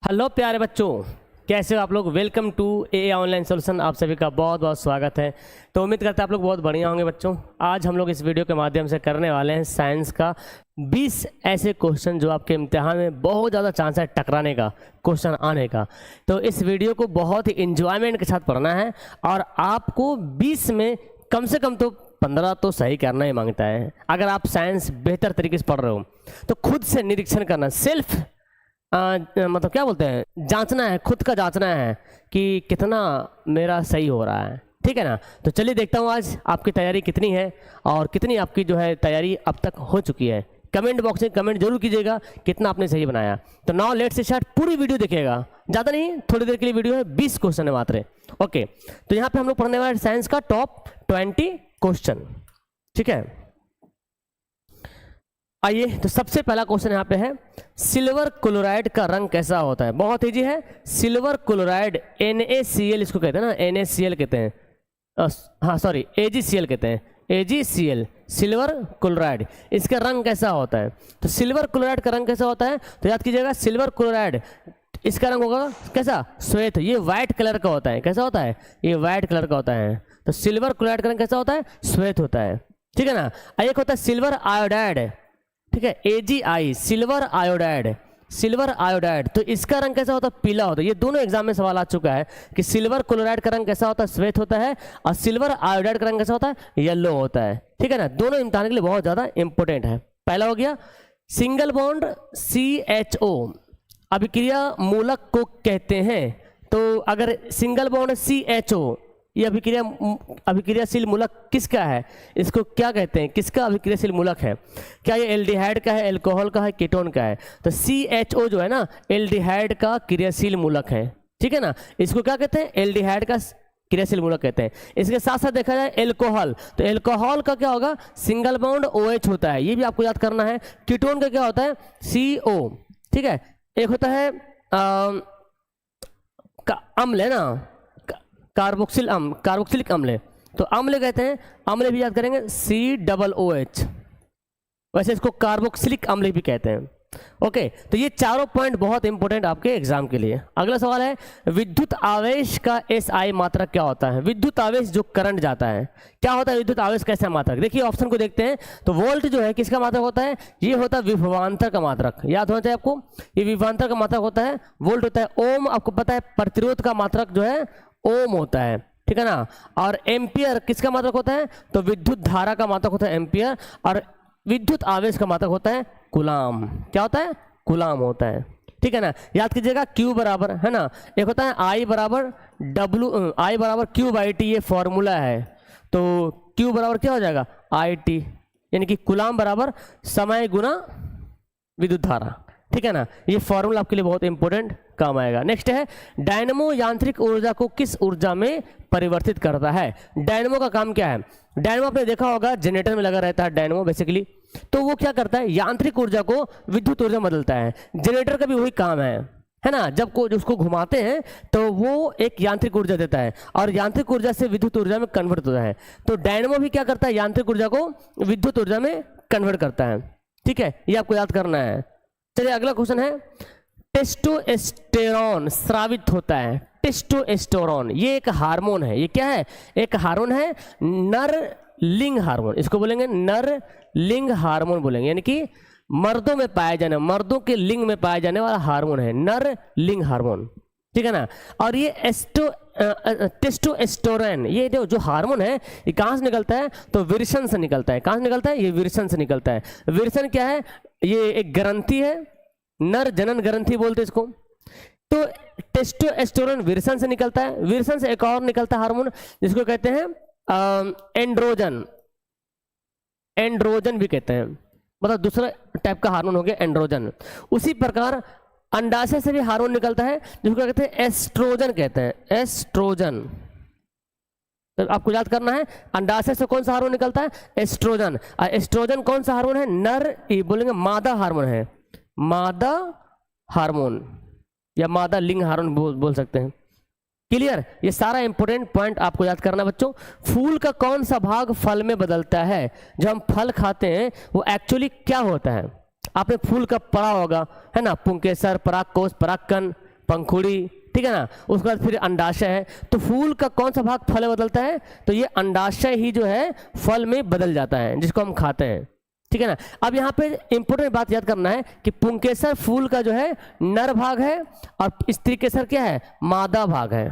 Hello प्यारे बच्चों, कैसे हो आप लोग। Welcome to a online solution. आप सभी का बहुत बहुत स्वागत है। तो उम्मीद करते हैं आप लोग बहुत बढ़िया होंगे बच्चों। आज हम लोग इस वीडियो के माध्यम से करने वाले हैं साइंस का 20 ऐसे क्वेश्चन जो आपके इम्तिहान में बहुत ज़्यादा चांस है टकराने का, क्वेश्चन आने का। तो इस वीडियो को बहुत ही इंजॉयमेंट के साथ पढ़ना है और आपको 20 में कम से कम तो 15 तो सही करना ही मांगता है। अगर आप साइंस बेहतर तरीके से पढ़ रहे हो तो खुद से निरीक्षण करना, सेल्फ मतलब क्या बोलते हैं, जांचना है, खुद का जांचना है कि कितना मेरा सही हो रहा है। ठीक है ना। तो चलिए देखता हूँ आज आपकी तैयारी कितनी है और कितनी आपकी जो है तैयारी अब तक हो चुकी है। कमेंट बॉक्स में कमेंट जरूर कीजिएगा कितना आपने सही बनाया। तो नाउ लेट्स स्टार्ट। पूरी वीडियो देखिएगा, ज़्यादा नहीं, थोड़ी देर के लिए वीडियो है, 20 क्वेश्चन है मात्र। ओके, तो यहाँ पे हम लोग पढ़ने वाले साइंस का टॉप 20 क्वेश्चन। ठीक है, आइए। तो सबसे पहला क्वेश्चन यहाँ पे है, सिल्वर क्लोराइड का रंग कैसा होता है। बहुत इजी है। सिल्वर क्लोराइड NaCl इसको कहते हैं ना, NaCl कहते हैं, हाँ सॉरी AgCl कहते हैं, AgCl सिल्वर क्लोराइड। इसका रंग कैसा होता है। तो सिल्वर क्लोराइड का रंग कैसा होता है, तो याद कीजिएगा सिल्वर क्लोराइड इसका रंग होगा कैसा, श्वेत। ये व्हाइट कलर का होता है। कैसा होता है, ये व्हाइट कलर का होता है। तो सिल्वर क्लोराइड का रंग कैसा होता है, श्वेत होता है। ठीक है ना। एक होता है सिल्वर आयोडाइड, ठीक है, AgI silver iodide, silver iodide. तो इसका रंग कैसा होता है, पीला होता है। ये दोनों एग्जाम में सवाल आ चुका है कि सिल्वर क्लोराइड का रंग कैसा होता है, श्वेत होता है, और सिल्वर आयोडाइड का रंग कैसा होता है, येलो होता है। ठीक है ना। दोनों इम्तिहान के लिए बहुत ज़्यादा इंपॉर्टेंट है। पहला हो गया सिंगल बॉन्ड CHO अभिक्रिया मूलक को कहते हैं। तो अगर सिंगल बॉन्ड CHO ये अभिक्रियाशील मूलक किसका है, इसको क्या कहते हैं, किसका अभिक्रियाशील मूलक है। क्या ये एल्डिहाइड का है, एल्कोहल का है, कीटोन का है। तो CHO जो है ना, एल्डिहाइड का क्रियाशील मूलक है। ठीक है ना। इसको क्या कहते हैं, एल्डिहाइड का क्रियाशील मूलक कहते हैं। इसके साथ साथ देखा जाए एल्कोहल, तो एल्कोहल का क्या होगा, सिंगल बॉन्ड OH होता है। ये भी आपको याद करना है। कीटोन का क्या होता है, CO। ठीक है। एक होता है अम्ल है ना, कार्बोक्सिलिक अम्ल। तो अम्ल कहते हैं, अम्ल भी याद करेंगे COOH। वैसे इसको कार्बोक्सिलिक अम्ल भी कहते हैं। ओके, तो ये चारों पॉइंट बहुत इंपॉर्टेंट आपके एग्जाम के लिए। अगला सवाल है, विद्युत आवेश का SI मात्रक क्या होता है। विद्युत आवेश जो करंट जाता है, क्या होता है विद्युत आवेश का SI मात्रक। देखिए ऑप्शन को देखते हैं। तो वोल्ट जो है किसका मात्रक होता है, ये होता है विभवांतर का मात्रक। याद होना चाहिए आपको, ये विभवांतर का मात्रक होता है। वोल्ट होता है ओम, आपको पता है प्रतिरोध का मात्रक जो है ओम होता है। ठीक है ना। और एम्पियर किसका मात्रक होता है, तो विद्युत धारा का मात्रक होता है एम्पियर। और विद्युत आवेश का मात्रक होता है कूलाम। क्या होता है, कूलाम होता है। ठीक है ना। याद कीजिएगा Q बराबर है ना, एक होता है I बराबर Q/T, ये फॉर्मूला है। तो Q बराबर क्या हो जाएगा, IT, यानी कि कूलाम बराबर समय गुना विद्युत धारा। ठीक है ना। ये फॉर्मूला आपके लिए बहुत इंपॉर्टेंट काम आएगा। नेक्स्ट है, डायनमो यांत्रिक ऊर्जा को किस ऊर्जा में परिवर्तित करता है। डायनमो का काम क्या है। डायनमो आपने देखा होगा जनरेटर में लगा रहता है डायनमो बेसिकली। तो वो क्या करता है, यांत्रिक ऊर्जा को विद्युत ऊर्जा में बदलता है। जनरेटर का भी वही काम है ना। जब को उसको घुमाते हैं तो वो एक यांत्रिक ऊर्जा देता है और यांत्रिक ऊर्जा से विद्युत ऊर्जा में कन्वर्ट होता है। तो डायनमो भी क्या करता है, यांत्रिक ऊर्जा को विद्युत ऊर्जा में कन्वर्ट करता है। ठीक है, ये आपको याद करना है। चलिए अगला क्वेश्चन है, टेस्टोस्टेरोन स्रावित होता है। टेस्टोस्टेरोन ये एक हार्मोन है। ये क्या है, एक हार्मोन है, नर लिंग हार्मोन। इसको बोलेंगे नर लिंग हार्मोन बोलेंगे, यानी कि मर्दों में पाया जाने, मर्दों के लिंग में पाया जाने वाला हार्मोन है, नर लिंग हार्मोन। ठीक है ना। और ये टेस्टोस्टेरोन ये जो हार्मोन है, ये कहाँ से निकलता है, तो विरसन से निकलता है। कहाँ से निकलता है, ये विरसन से निकलता है। विरसन क्या है, ये एक ग्रंथि है, नर जनन ग्रंथि बोलते इसको। तो टेस्टोस्टेरोन विरसन से निकलता है। विरसन से एक और निकलता है हार्मोन जिसको कहते हैं एंड्रोजन। एंड्रोजन भी कहते हैं, मतलब दूसरा टाइप का हार्मोन हो गया एंड्रोजन। उसी प्रकार अंडाशय से भी हार्मोन निकलता है जिसको कहते हैं एस्ट्रोजन कहते हैं, एस्ट्रोजन। तो आपको याद करना है, अंडाशय से कौन सा हार्मोन निकलता है, एस्ट्रोजन। और एस्ट्रोजन कौन सा हार्मोन है, नर, ये बोलेंगे मादा हार्मोन है, मादा हार्मोन या मादा लिंग हार्मोन बोल सकते हैं। क्लियर। ये सारा इंपॉर्टेंट पॉइंट आपको याद करना है बच्चों। फूल का कौन सा भाग फल में बदलता है। जब हम फल खाते हैं वो एक्चुअली क्या होता है, आपने फूल का पढ़ा होगा है ना, पुंकेसर, परागकोश, परागकण, पंखुड़ी, ठीक है ना, उसके बाद फिर अंडाशय है। तो फूल का कौन सा भाग फल में बदलता है? तो ये अंडाशय ही जो है फल में बदल जाता है, जिसको हम खाते हैं, ठीक है ना। अब यहाँ पे इंपॉर्टेंट बात याद करना है कि पुंकेसर फूल का जो है नर भाग है और स्त्री केसर क्या है? मादा भाग है।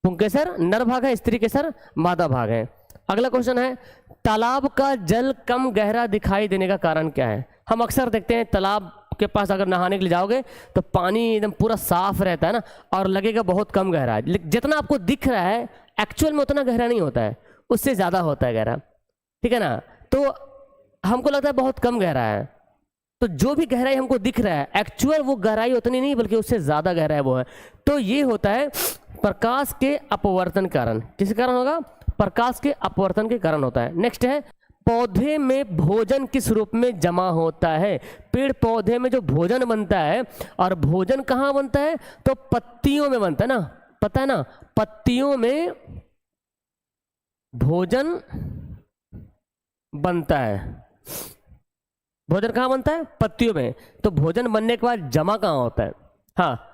पुंकेसर नर भाग है, स्त्री केसर मादा भाग है। अगला क्वेश्चन है, तालाब का जल कम गहरा दिखाई देने का कारण क्या है? हम अक्सर देखते हैं तालाब के पास अगर नहाने के लिए जाओगे तो पानी एकदम पूरा साफ रहता है ना, और लगेगा बहुत कम गहरा है, लेकिन जितना आपको दिख रहा है एक्चुअल में उतना गहरा नहीं होता है, उससे ज़्यादा होता है गहरा, ठीक है ना। तो हमको लगता है बहुत कम गहरा है, तो जो भी गहराई हमको दिख रहा है एक्चुअल वो गहराई उतनी नहीं बल्कि उससे ज़्यादा गहरा है वो है। तो ये होता है प्रकाश के अपवर्तन कारण। किस कारण होगा? प्रकाश के अपवर्तन के कारण होता है। नेक्स्ट है, पौधे में भोजन किस रूप में जमा होता है? पेड़ पौधे में जो भोजन बनता है, और भोजन कहाँ बनता है? तो पत्तियों में बनता है ना, पता है ना, पत्तियों में भोजन बनता है। भोजन कहाँ बनता है? पत्तियों में। तो भोजन बनने के बाद जमा कहाँ होता है? हाँ,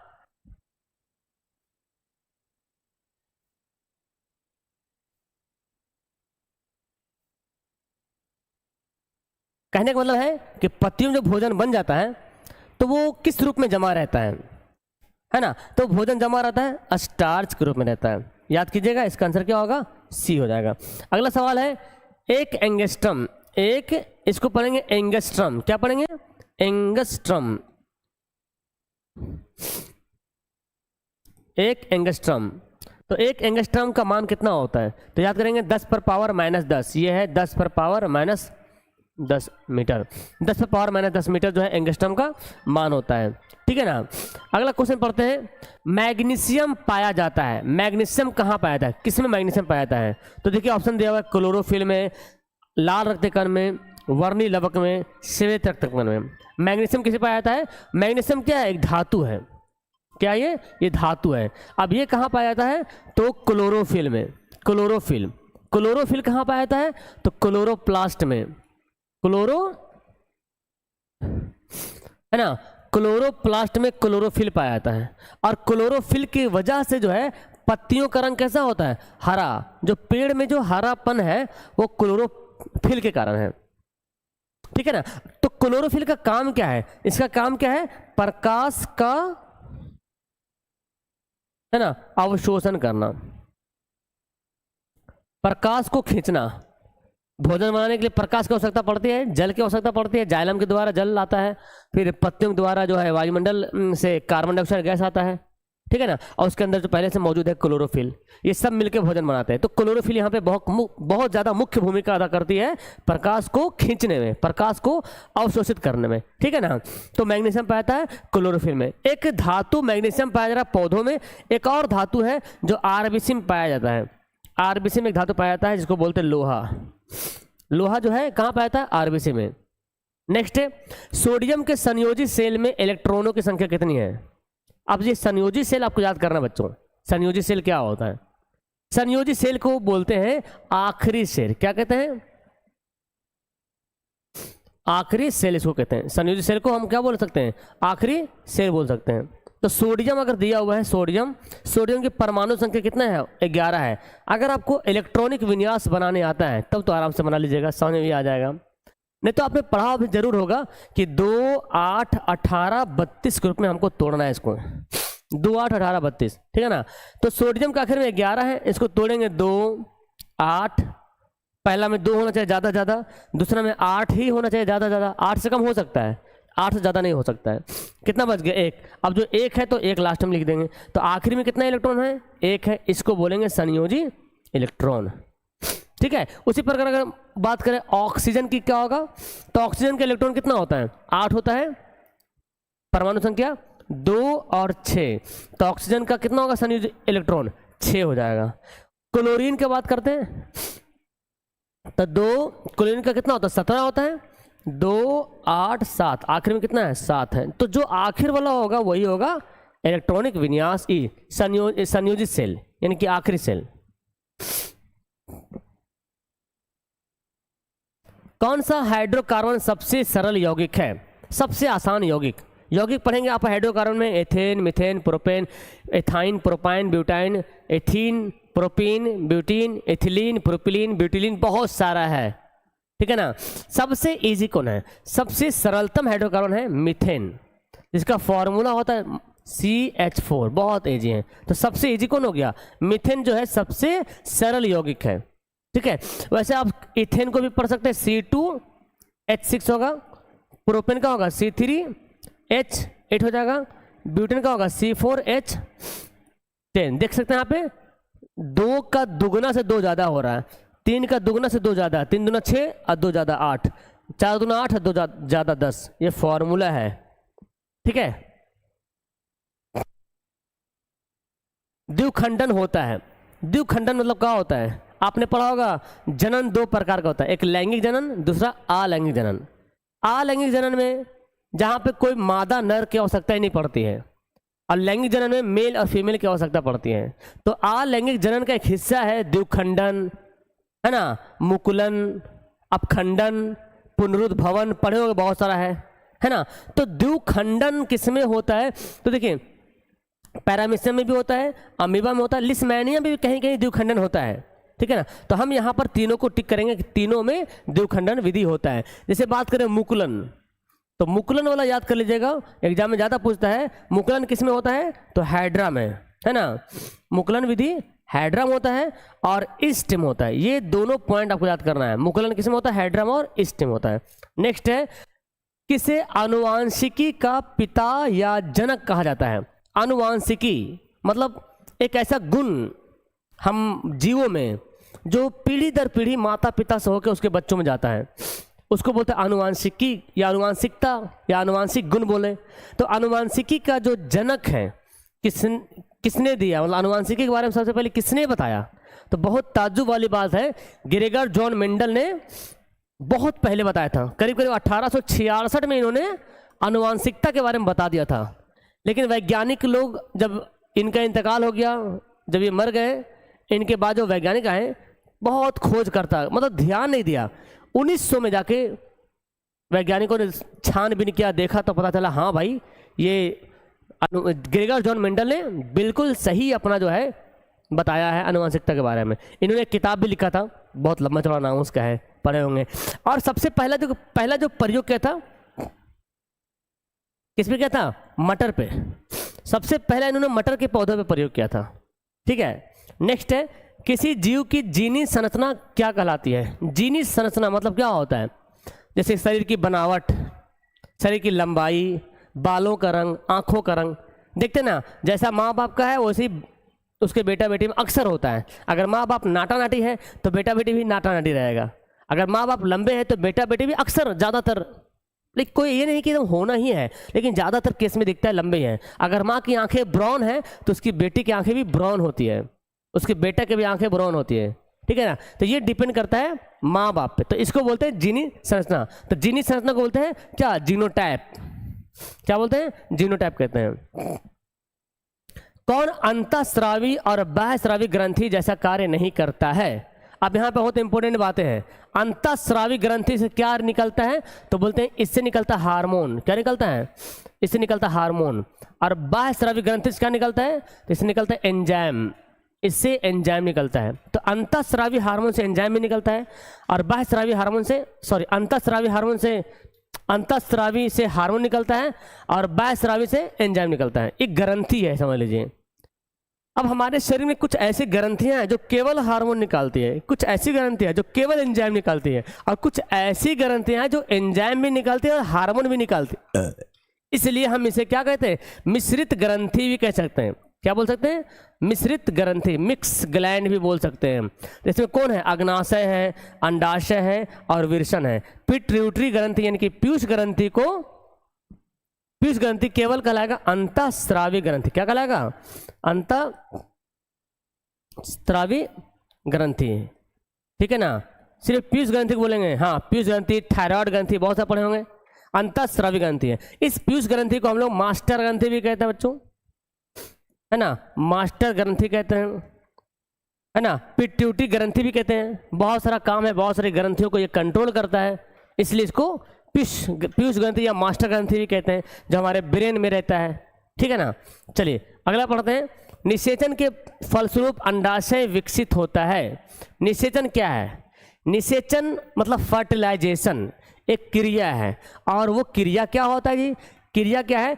कहने का मतलब है कि पत्तियों में जो भोजन बन जाता है तो वो किस रूप में जमा रहता है ना। तो भोजन जमा रहता है स्टार्च के रूप में रहता है। याद कीजिएगा, इसका आंसर क्या होगा? सी हो जाएगा। अगला सवाल है, एक एंगस्ट्रम, एक इसको पढ़ेंगे एंगस्ट्रम, क्या पढ़ेंगे? एंगस्ट्रम, एक एंगस्ट्रम। तो एक एंगस्ट्रम का मान कितना होता है? तो याद करेंगे 10 पर पावर माइनस 10, ये है 10 पर पावर माइनस 10 मीटर, 10 पर पावर माइनस 10 मीटर जो है एंगस्ट्रम का मान होता है, ठीक है ना। अगला क्वेश्चन पढ़ते हैं, मैग्नीशियम पाया जाता है। मैग्नीशियम कहाँ पाया जाता है? किस में मैग्नीशियम पाया जाता है? तो देखिए ऑप्शन दिया हुआ है, क्लोरोफिल में, लाल रक्तकण में, वर्णी लवक में, श्वेत रक्तकण में। मैग्नीशियम किसे पाया जाता है? मैग्नीशियम क्या है? एक धातु है। क्या ये धातु है। अब ये कहाँ पाया जाता है? तो क्लोरोफिल में। क्लोरोफिल, क्लोरोफिल कहाँ पाया जाता है? तो क्लोरोप्लास्ट में। क्लोरो है ना, क्लोरोप्लास्ट में क्लोरोफिल पाया जाता है। और क्लोरोफिल की वजह से जो है पत्तियों का रंग कैसा होता है? हरा। जो पेड़ में जो हरापन है वो क्लोरोफिल के कारण है, ठीक है ना। तो क्लोरोफिल का काम क्या है? इसका काम क्या है? प्रकाश का, है ना, अवशोषण करना, प्रकाश को खींचना। भोजन बनाने के लिए प्रकाश की आवश्यकता पड़ती है, जल की आवश्यकता पड़ती है, जाइलम के द्वारा जल आता है, फिर पत्तियों के द्वारा जो है वायुमंडल से कार्बन डाइऑक्साइड गैस आता है, ठीक है ना, और उसके अंदर जो पहले से मौजूद है क्लोरोफिल, ये सब मिलकर भोजन बनाते हैं। तो क्लोरोफिल यहाँ पे बहुत ज़्यादा मुख्य भूमिका अदा करती है प्रकाश को खींचने में, प्रकाश को अवशोषित करने में, ठीक है ना। तो मैग्नीशियम पाया जाता है क्लोरोफिल में। एक धातु मैग्नीशियम पाया जा रहा है पौधों में, एक और धातु है जो आरबीसी में पाया जाता है। आरबीसी में एक धातु पाया जाता है जिसको बोलते हैं लोहा। लोहा जो है कहाँ पाया जाता है? आरबीसी में। नेक्स्ट है, सोडियम के संयोजी सेल में इलेक्ट्रॉनों की संख्या कितनी है? अब ये संयोजी सेल आपको याद करना बच्चों। संयोजी सेल क्या होता है? संयोजी सेल को बोलते हैं आखिरी सेल। क्या कहते हैं? आखिरी सेल इसको कहते हैं। संयोजी सेल को हम क्या बोल सकते हैं? आखिरी सेल बोल सकते हैं। तो सोडियम अगर दिया हुआ है, सोडियम की परमाणु संख्या कितना है? 11 है। अगर आपको इलेक्ट्रॉनिक विन्यास बनाने आता है तब तो आराम से बना लीजिएगा, समझ में भी आ जाएगा। नहीं तो आपने पढ़ा भी जरूर होगा कि 2, 8, 18, 32 ग्रुप में हमको तोड़ना है इसको। 2, 8, 18, 32, ठीक है ना। तो सोडियम का आखिर में 11 है, इसको तोड़ेंगे 2, 8, पहला में 2 होना चाहिए ज़्यादा ज़्यादा, दूसरा में 8 ही होना चाहिए ज़्यादा ज़्यादा, 8 से कम हो सकता है, 8 से ज़्यादा नहीं हो सकता है। कितना बच गया? 1। अब जो 1 है तो 1 लास्ट में लिख देंगे। तो आखिर में कितना इलेक्ट्रॉन है? 1 है, इसको बोलेंगे संयोजी इलेक्ट्रॉन, ठीक है। उसी प्रकार अगर बात करें ऑक्सीजन की, क्या होगा? तो ऑक्सीजन का इलेक्ट्रॉन कितना होता है? 8 होता है, परमाणु संख्या 2 और 6। तो ऑक्सीजन का कितना होगा संयोजी इलेक्ट्रॉन? 6 हो जाएगा। क्लोरीन की बात करते हैं तो 2, क्लोरीन का कितना होता है? 17 होता है। 2, 8, 7, आखिर में कितना है? 7 है। तो जो आखिर वाला होगा वही होगा इलेक्ट्रॉनिक विन्यास ई, संयोजित सेल, यानी कि आखिरी सेल। कौन सा हाइड्रोकार्बन सबसे सरल यौगिक है? सबसे आसान यौगिक, यौगिक पढ़ेंगे आप हाइड्रोकार्बन में ethane, methane, propane, ethyne, propyne, butyne, ethene, propene, butene, ethylene, propylene, butylene, बहुत सारा है, ठीक है ना। सबसे इजी कौन है, सबसे सरलतम हाइड्रोकार्बन है मीथेन, जिसका फॉर्मूला होता है CH4, बहुत इजी है। तो सबसे इजी कौन हो गया, मीथेन जो है सबसे सरल यौगिक है, ठीक है। वैसे आप इथेन को भी पढ़ सकते हैं, C2H6 होगा, प्रोपेन का होगा C3H8 हो जाएगा, ब्यूटेन का होगा C4H10। देख सकते हैं यहाँ पे 2 का दुगुना से 2 ज़्यादा हो रहा है, 3 का दुगुना से 2 ज़्यादा, 3 दूना 6 और 2 ज़्यादा 8, 4 दूना 8 और 2 ज़्यादा 10, ये फॉर्मूला है, ठीक है। द्विखंडन होता है, द्विखंडन मतलब क्या होता है, आपने पढ़ा होगा जनन 2 प्रकार का होता है, एक लैंगिक जनन, दूसरा अलैंगिक जनन। अलैंगिक जनन में जहाँ पे कोई मादा नर की आवश्यकता ही नहीं पड़ती है, और लैंगिक जनन में मेल और फीमेल की आवश्यकता पड़ती है। तो अलैंगिक जनन का एक हिस्सा है द्विखंडन, है ना, मुकुलन, अपखंडन, पुनरुद्भवन, पढ़े होंगे बहुत सारा है ना। तो द्विखंडन किसमें होता है, तो देखिए पैरामीशियम में भी होता है, अमीबा में होता है, लिस्मैनिया में भी कहीं कहीं द्विखंडन होता है, ठीक है ना। तो हम यहाँ पर तीनों को टिक करेंगे कि तीनों में द्विखंडन विधि होता है। जैसे बात करें मुकुलन, तो मुकुलन वाला याद कर लीजिएगा, एग्जाम में ज़्यादा पूछता है। मुकुलन किस में होता है, तो हाइड्रा में, है ना। मुकुलन विधि हाइड्रा में होता है और इस्ट में होता है, ये दोनों पॉइंट आपको याद करना है। मुकुलन किस में होता है, हाइड्रा में और इस्ट में होता है। नेक्स्ट है, किसे आनुवांशिकी का पिता या जनक कहा जाता है। आनुवांशिकी मतलब एक ऐसा गुण हम जीवों में जो पीढ़ी दर पीढ़ी माता पिता से होकर उसके बच्चों में जाता है, उसको बोलते हैं आनुवांशिकी या आनुवांशिकता या आनुवांशिक गुण बोले। तो आनुवांशिकी का जो जनक है किसने दिया, मतलब आनुवांशिकी के बारे में सबसे पहले किसने बताया, तो बहुत ताज्जुब वाली बात है, ग्रेगर जॉन मेंडल ने बहुत पहले बताया था, करीब करीब 1866 में इन्होंने आनुवांशिकता के बारे में बता दिया था। लेकिन वैज्ञानिक लोग, जब इनका इंतकाल हो गया, जब ये मर गए, इनके बाद जो वैज्ञानिक आए बहुत खोज करता, मतलब ध्यान नहीं दिया। 1900 में जाके वैज्ञानिकों ने छानबीन किया, देखा तो पता चला हाँ भाई ये ग्रेगर जॉन मेंडल ने बिल्कुल सही अपना जो है बताया है आनुवांशिकता के बारे में। इन्होंने एक किताब भी लिखा था, बहुत लंबा चौड़ा नाम उसका है, पढ़े होंगे। और सबसे पहला जो प्रयोग किया था, किस पे किया था, मटर पे। सबसे पहला इन्होंने मटर के पौधों पे प्रयोग किया था, ठीक है। नेक्स्ट है, किसी जीव की जीनी संरचना क्या कहलाती है। जीनी संरचना मतलब क्या होता है, जैसे शरीर की बनावट, शरीर की लंबाई, बालों का रंग, आंखों का रंग। देखते ना, जैसा माँ बाप का है वैसे ही उसके बेटा बेटी में अक्सर होता है। अगर माँ बाप नाटा नाटी है तो बेटा बेटी भी नाटा नाटी रहेगा। अगर माँ बाप लंबे हैं तो बेटा बेटी भी अक्सर ज़्यादातर, लेकिन कोई ये नहीं कि एकदम होना ही है, लेकिन ज़्यादातर केस में दिखता है लंबे हैं। अगर माँ की आंखें ब्राउन है तो उसकी बेटी की आंखें भी ब्राउन होती है, उसके बेटा की भी आंखें ब्राउन होती है, ठीक है ना। तो ये डिपेंड करता है माँ बाप पे। तो इसको बोलते हैं जीनी संरचना। तो जीनी संरचना को बोलते हैं क्या, जीनोटाइप। क्या बोलते हैं, जीनोटाइप कहते हैं। कौन अंतःस्रावी और बाह्यस्रावी ग्रंथि जैसा कार्य नहीं करता है। अब यहाँ पे बहुत इंपॉर्टेंट बातें हैं। अंतःस्रावी ग्रंथि से क्या निकलता है, तो बोलते हैं इससे निकलता हार्मोन। क्या निकलता है, इससे निकलता हार्मोन। और बाह्यस्रावी ग्रंथि से क्या निकलता है, तो इससे निकलता है एंजाइम, इससे एंजाइम निकलता है। तो अंतःस्रावी हार्मोन से एंजाइम भी निकलता है, और बाह्यस्रावी हार्मोन से, सॉरी, अंतःस्रावी से हार्मोन निकलता है और बाह्यस्रावी से एंजाइम निकलता है। एक ग्रंथि है, समझ लीजिए। अब हमारे शरीर में कुछ ऐसी ग्रंथियां हैं जो केवल हार्मोन निकालती है, कुछ ऐसी ग्रंथियां हैं जो केवल एंजाइम निकालती है, और कुछ ऐसी ग्रंथियां हैं जो एंजाइम भी निकालती है और हार्मोन भी निकालती है। इसलिए हम इसे क्या कहते हैं, मिश्रित ग्रंथि भी कह सकते हैं। क्या बोल सकते हैं, मिश्रित ग्रंथि, मिक्स ग्लैंड भी बोल सकते हैं। इसमें कौन है, अग्नाशय है, अंडाशय है और विरसन है। पिट्यूटरी ग्रंथि यानी कि पीयूष ग्रंथि को, पीयूष ग्रंथि केवल कहलाएगा अंतःस्रावी ग्रंथि। क्या कहलाएगा, अंतःस्रावी ग्रंथि, ठीक है ना। सिर्फ पीयूष ग्रंथि को बोलेंगे, हाँ पीयूष ग्रंथि, थायराइड ग्रंथि, बहुत सा पढ़े होंगे। अंतःस्रावी ग्रंथि है। इस पीयूष ग्रंथि को हम लोग मास्टर ग्रंथि भी कहते हैं बच्चों, है ना, मास्टर ग्रंथि कहते हैं, है ना। पिट्यूटरी ग्रंथि भी कहते हैं। बहुत सारा काम है, बहुत सारी ग्रंथियों को ये कंट्रोल करता है, इसलिए इसको पीयूष ग्रंथि या मास्टर ग्रंथि भी कहते हैं, जो हमारे ब्रेन में रहता है, ठीक है ना। चलिए अगला पढ़ते हैं। निषेचन के फलस्वरूप अंडाशय विकसित होता है। निषेचन क्या है? निषेचन मतलब फर्टिलाइजेशन, एक क्रिया है। और वो क्रिया क्या होता है जी? क्रिया क्या है?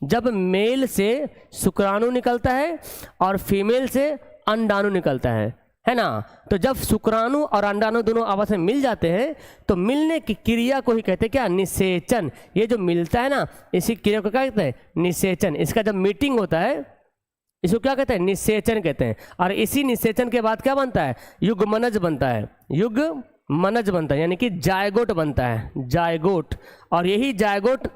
जब मेल से शुक्राणु निकलता है और फीमेल से अंडाणु निकलता है ना। तो जब शुक्राणु और अंडाणु दोनों आपस में मिल जाते हैं तो मिलने की क्रिया को ही कहते हैं क्या? निषेचन। ये जो मिलता है ना, इसी क्रिया को क्या कहते हैं? निषेचन। इसका जब मीटिंग होता है इसको क्या कहते हैं? निषेचन कहते हैं। और इसी निषेचन के बाद क्या बनता है? युग्मनज बनता है। युग्मनज बनता है यानी कि जायगोट बनता है, जायगोट। और यही जायगोट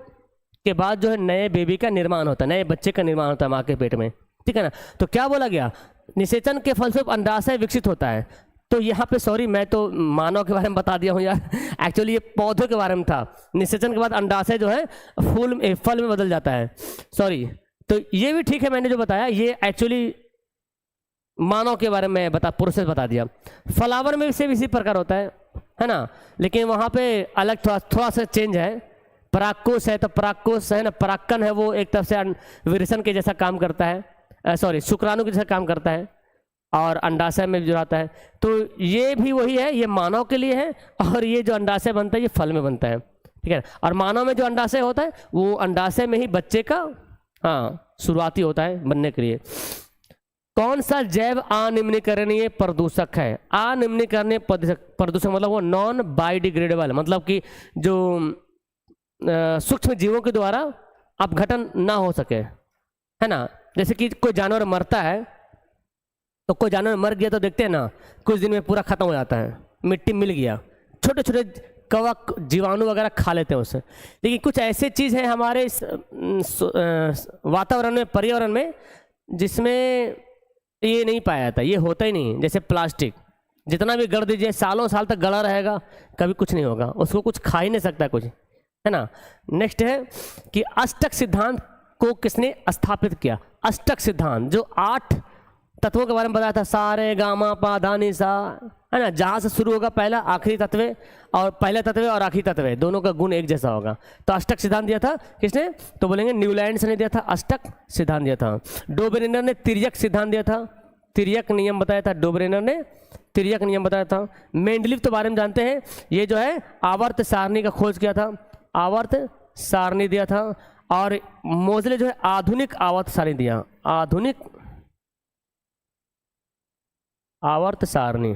के बाद जो है नए बेबी का निर्माण होता है, नए बच्चे का निर्माण होता है माँ के पेट में, ठीक है ना। तो क्या बोला गया? निषेचन के फलस्वरूप अंडाशय विकसित होता है। तो यहाँ पे सॉरी, मैं तो मानव के बारे में बता दिया हूँ यार, एक्चुअली ये पौधों के बारे में था। निषेचन के बाद अंडाशय जो है फल में बदल जाता है, सॉरी। तो ये भी ठीक है, मैंने जो बताया ये एक्चुअली मानव के बारे में प्रोसेस बता दिया। फलावर में से भी इसी प्रकार होता है ना, लेकिन वहाँ पे अलग थोड़ा सा चेंज है। परागकोश है तो परागकोश है ना, परागकण है, वो एक तरफ से विरेचन के जैसा काम करता है, सॉरी शुक्राणु के जैसा काम करता है और अंडाशय में जुड़ाता है। तो ये भी वही है, ये मानव के लिए है। और ये जो अंडाशय बनता है ये फल में बनता है, ठीक है। और मानव में जो अंडाशय होता है वो अंडाशय में ही बच्चे का शुरुआती होता है बनने के लिए। कौन सा जैव अनिम्नीकरणीय प्रदूषक है? अनिम्नीकरणीय प्रदूषक मतलब वो नॉन बायोडिग्रेडेबल, मतलब कि जो सूक्ष्म जीवों के द्वारा अपघटन ना हो सके, है ना। जैसे कि कोई जानवर मरता है तो कोई जानवर मर गया तो देखते हैं ना कुछ दिन में पूरा खत्म हो जाता है, मिट्टी मिल गया, छोटे छोटे कवक जीवाणु वगैरह खा लेते हैं उसे। लेकिन कुछ ऐसे चीज़ है हमारे वातावरण में, पर्यावरण में, जिसमें ये नहीं पाया जाता, ये होता ही नहीं। जैसे प्लास्टिक, जितना भी गड़ दीजिए सालों साल तक गड़ा रहेगा, कभी कुछ नहीं होगा, उसको कुछ खा ही नहीं सकता कुछ, है ना। नेक्स्ट है कि अष्टक सिद्धांत को किसने स्थापित किया? अष्टक सिद्धांत जो 8 तत्वों के बारे में बताया था, सारे गामा पा धा नि सा, है ना, जहाँ से शुरू होगा पहला आखिरी तत्व, और पहले तत्व और आखिरी तत्व दोनों का गुण एक जैसा होगा। तो अष्टक सिद्धांत दिया था किसने? तो बोलेंगे न्यूलैंड्स ने दिया था, अष्टक सिद्धांत दिया था। डोबरेनर ने तिर्यक सिद्धांत दिया था, तिर्यक नियम बताया था, डोबरेनर ने तिर्यक नियम बताया था। मेंडलीव तो बारे में जानते हैं, ये जो है आवर्त सारणी का खोज किया था, आवर्त सारणी दिया था। और मोजले जो है आधुनिक आवर्त सारणी दिया, आधुनिक आवर्त सारणी।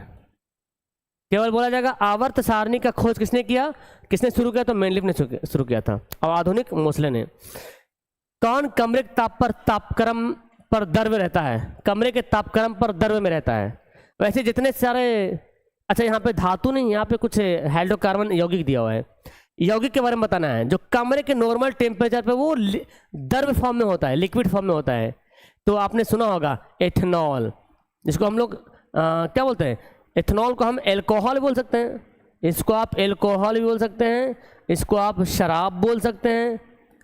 केवल बोला जाएगा आवर्त सारणी का खोज किसने किया, किसने शुरू किया? तो मेंडलीव ने शुरू किया था, और आधुनिक मोसले ने। कौन कमरे के तापक्रम पर द्रव्य रहता है? कमरे के तापक्रम पर द्रव्य में रहता है। वैसे जितने सारे, अच्छा यहाँ पे धातु नहीं, यहाँ पे कुछ हाइड्रोकार्बन यौगिक दिया हुआ है, यौगिक के बारे में बताना है। जो कमरे के नॉर्मल टेम्परेचर पे वो द्रव्य फॉर्म में होता है, लिक्विड फॉर्म में होता है। तो आपने सुना होगा एथेनॉल, जिसको हम लोग क्या बोलते हैं? एथेनॉल को हम एल्कोहल बोल सकते हैं, इसको आप एल्कोहल भी बोल सकते हैं, इसको आप शराब बोल सकते हैं,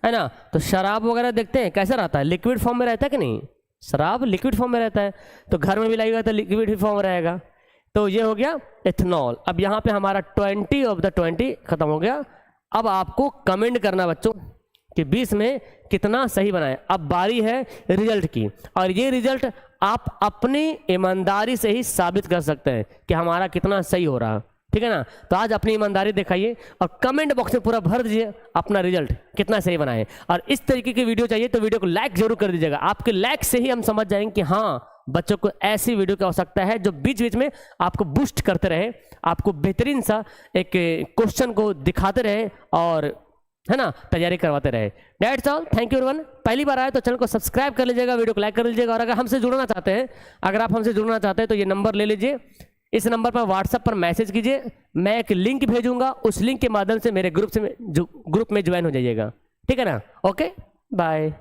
है ना। तो शराब वगैरह देखते हैं कैसा रहता है, लिक्विड फॉर्म में रहता है कि नहीं? शराब लिक्विड फॉर्म में रहता है, तो घर में भी लगेगा तो लिक्विड फॉर्म में रहेगा। तो ये हो गया एथेनॉल। अब यहाँ पे हमारा 20 ऑफ द 20 खत्म हो गया। अब आपको कमेंट करना बच्चों कि 20 में कितना सही बनाए। अब बारी है रिजल्ट की, और ये रिजल्ट आप अपनी ईमानदारी से ही साबित कर सकते हैं कि हमारा कितना सही हो रहा, ठीक है ना। तो आज अपनी ईमानदारी दिखाइए और कमेंट बॉक्स में पूरा भर दीजिए अपना रिजल्ट कितना सही बनाए। और इस तरीके की वीडियो चाहिए तो वीडियो को लाइक जरूर कर दीजिएगा। आपके लाइक से ही हम समझ जाएंगे कि हाँ, बच्चों को ऐसी वीडियो की आवश्यकता है जो बीच बीच में आपको बूस्ट करते रहे, आपको बेहतरीन सा एक क्वेश्चन को दिखाते रहे, और है ना, तैयारी करवाते रहे। That's all, thank you everyone. पहली बार आए तो चैनल को सब्सक्राइब कर लीजिएगा, वीडियो को लाइक कर लीजिएगा। और अगर हमसे जुड़ना चाहते हैं, अगर आप हमसे जुड़ना चाहते हैं तो ये नंबर ले लीजिए, इस नंबर पर व्हाट्सएप पर मैसेज कीजिए, मैं एक लिंक भेजूंगा, उस लिंक के माध्यम से मेरे ग्रुप में ज्वाइन हो जाइएगा, ठीक है ना। Okay, bye.